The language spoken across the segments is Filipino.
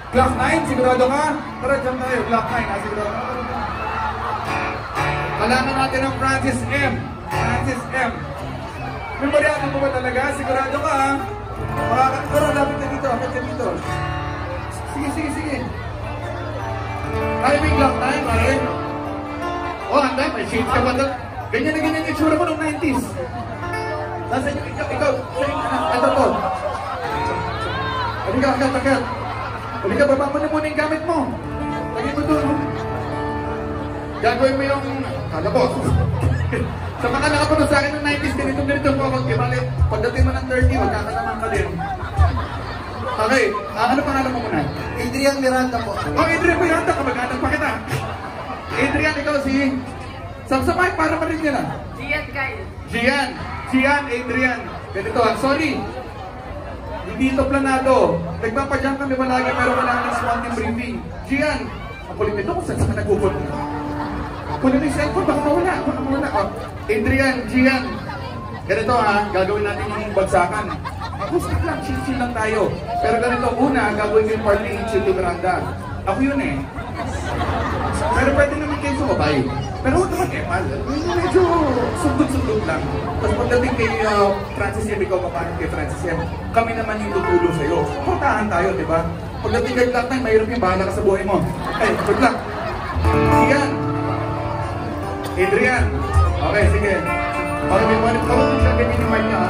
Glock 9, sigurado ka? Tara, jump tayo. Glock 9, sigurado ka? Kailangan natin ng Francis M. Francis M. Memoryado mo ba talaga? Sigurado ka, ha? Tara, lapit na dito. Lapit na dito. Sige. Kaya may Glock 9, pare. Oh, handa. May shades ka ba doon? Ganyan na ganyan yung tsura mo noong 90s. Nasaan yung ikaw? Ito to. Tagal. Halika, baba mo na muna yung gamit mo. Lagay mo doon. Gagawin mo yung... Kala ko. Sa mga nakapunod sa akin ng 90s, ganito po ako. Pagdating mo ng 30, magkakalaman ka din. Okay, ano pangalan mo muna? Adrian Miranda po. Oh, Adrian Miranda, kamag-anak pa kita. Adrian, ikaw si... Samsamay, para pa rin nila. Gian, Adrian. Ganito ha, sorry. Hindi ito planado. Nagpapadyang kami malagi pero wala nang SWAT team briefing. Gian, ang kulit nito kung saan ka nagpupot. Kunin mo yung cellphone, baka mawala. Oh, Adrian, Gian. Ganito ha, gagawin natin yung bagsakan. Acoustic lang, chill lang tayo. Pero ganito, una, gagawin ko yung part ni Chito Miranda. Ako yun eh. Pero pwede naman kayo sumabay. Pero huwag naman epal. Medyo sundot-sundot lang. Tapos pagdating kay Francis M, ikaw kapatid kay Francis M, kami naman yung tutulong sa'yo. Portahan tayo, di ba? Pagdating kay Glock 9, mahirap yung bahala ka sa buhay mo. Hey, good luck. Ian. Adrian. Okay, sige. Okay, may money ko siya ganyan yung mic niya.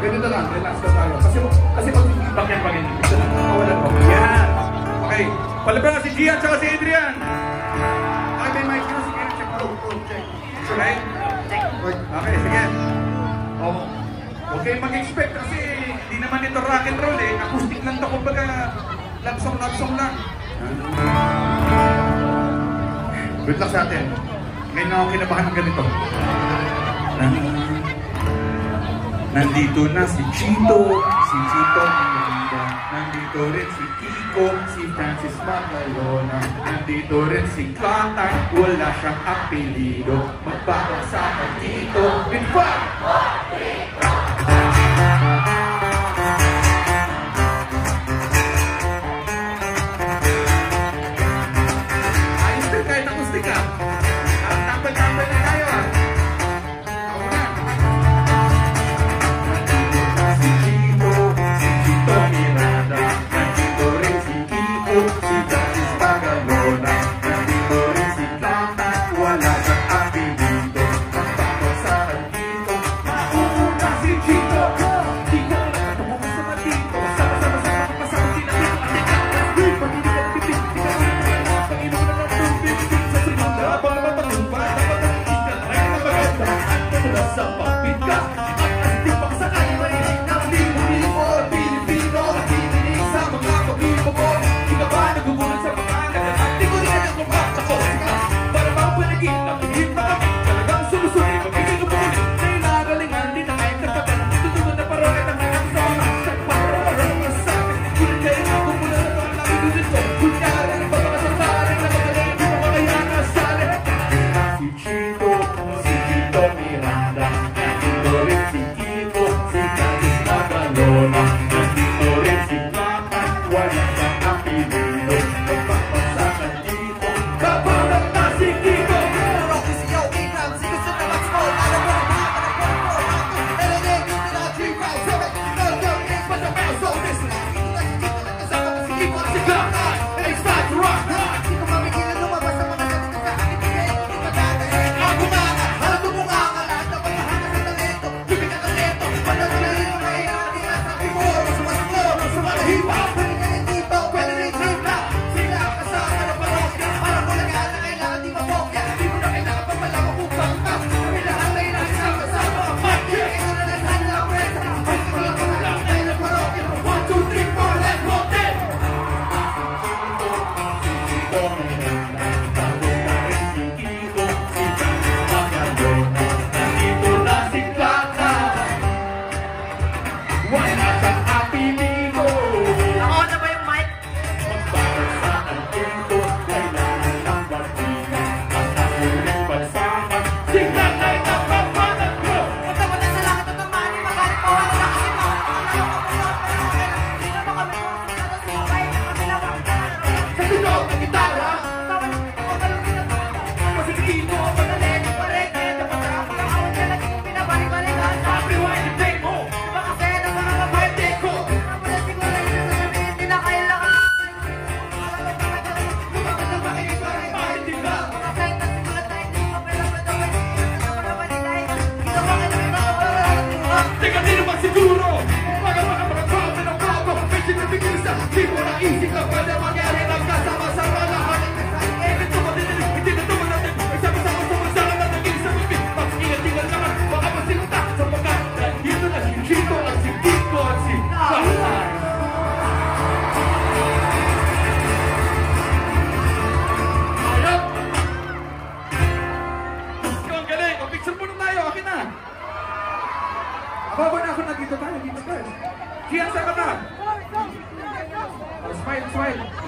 Ganito lang, relax na tayo. Kasi pag-feedback yan pag-in. Kawalan mo. Yan. Okay. Palabang si Gian at si Adrian. Okay, may mic nyo. Sige, check mo. Check. Okay? Okay, sige. Oh, okay, mag-expect kasi hindi naman ito rock and roll eh. Acoustic lang ito, kumbaga love song lang. Good luck sa atin. Ngayon na ako kinabahan ng ganito. Nandito na si Chito Miranda. Nandito rin si Kiko, si Francis Magalona. Nandito rin si Clatay, wala siyang apelido. Magbago sa partito, in fact! Ayos din kahit acoustic ka. Tambal-tambal na tayo ah. Sa pagpika at tipak sa kalimahin ng Pilipino, Pilipino, nakikinig sa mga pag-ibig mo. Di ka ba nagugulat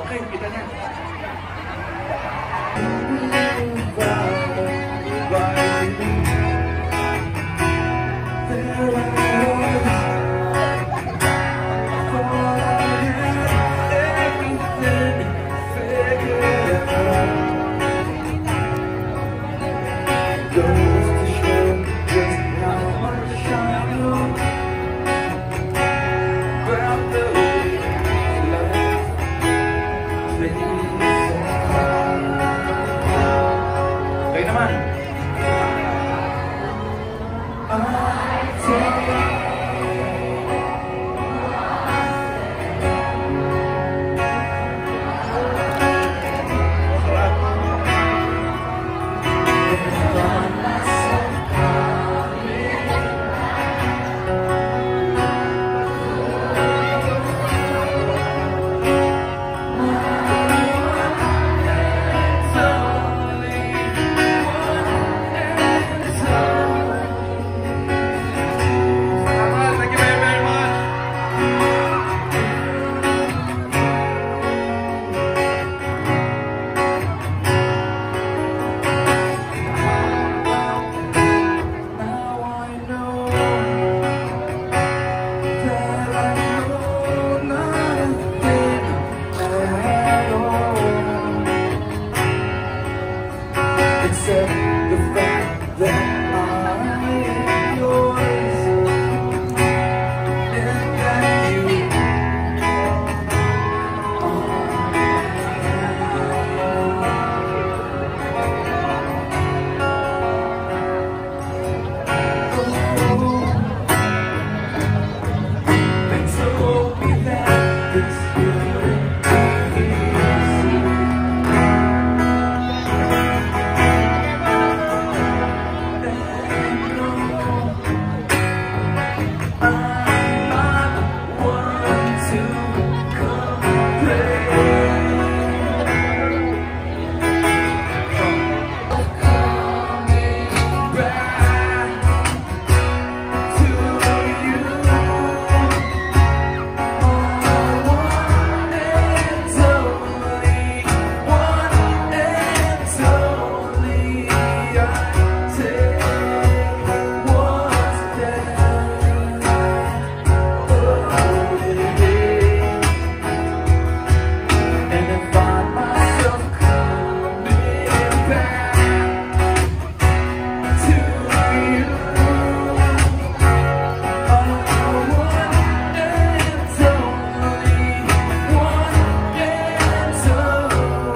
Okay, kita niya. Kayo naman. Thank you very, very much. Now I know that I know nothing at all, except the fact that I am yours, and that you and so be that this feeling I'm not one to complain. Coming back to you, one and only, one and only. I take what's there. And I find myself coming back to you. One and only, one and only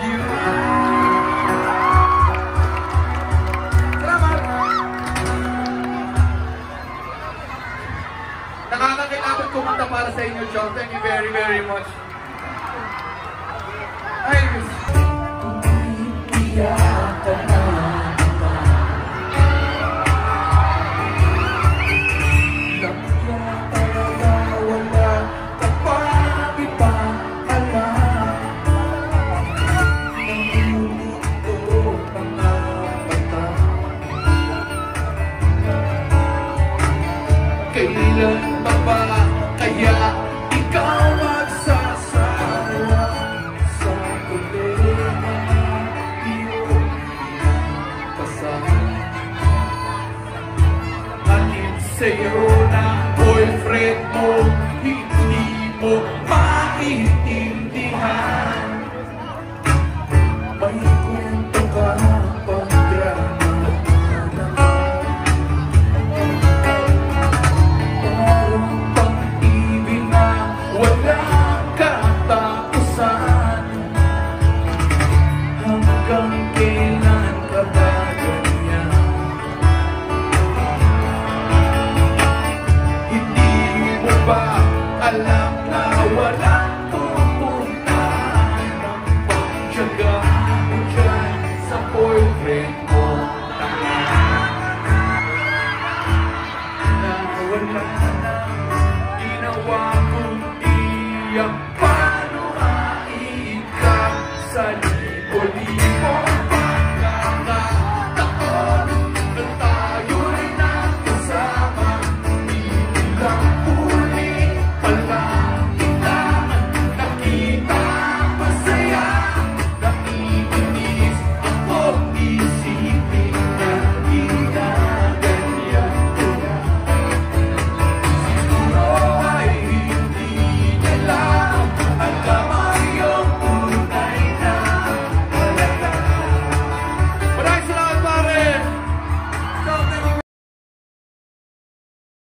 you. Salamat! Nakakakilabot kumanta para sa inyo, John. Thank you very, very much. Ay, kailan pa ba kaya ikaw magsasawa sa problema iyong kasama? Alin sa'yo na boyfriend mo hindi mo maintindihan? May kwento ka pang drama alam na walang pupuntahan ng pagtyaga mo dyan sa boyfriend mo. Na wala na ginawa kong iyak